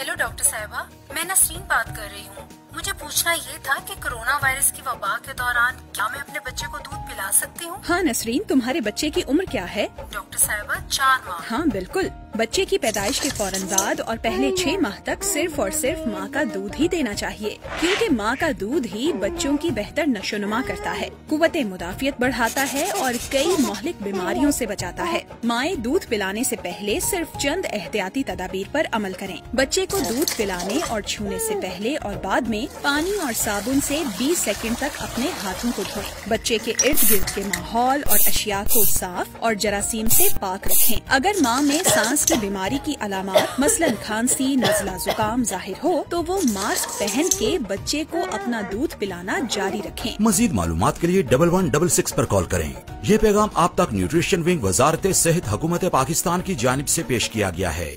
Hello doctor साहिबा, मैं नसरीन बात कर रही हूँ। मुझे पूछना ये था कि कोरोना वायरस की वबा के दौरान क्या मैं अपने बच्चे को दूध पिला सकती हूँ? हाँ नसरीन, तुम्हारे बच्चे की उम्र क्या है? डॉक्टर साहिबा 4 माह। हाँ बिल्कुल, बच्चे की पैदाइश के फौरन बाद और पहले 6 माह तक सिर्फ और सिर्फ माँ का दूध ही देना चाहिए, क्योंकि माँ का दूध ही बच्चों की बेहतर नशोनुमा करता है, कुव्वते मुदाफियत बढ़ाता है और कई मुहलिक बीमारियों से बचाता है। माएँ दूध पिलाने से पहले सिर्फ चंद एहतियाती तदाबीर पर अमल करें। बच्चे को दूध पिलाने और छूने से पहले और बाद में पानी और साबुन से 20 सेकंड तक अपने हाथों को धोएं। बच्चे के इर्द गिर्द के माहौल और अशिया को साफ और जरासीम से पाक रखें। अगर माँ में सांस की बीमारी की अलामत मसलन खांसी, नज़ला, जुकाम जाहिर हो तो वो मास्क पहन के बच्चे को अपना दूध पिलाना जारी रखें। मजीद मालूमात के लिए 1166 पर कॉल करें। ये पैगाम आप तक न्यूट्रिशन विंग वजारत सेहत हुकूमत पाकिस्तान की जानिब से पेश किया गया है।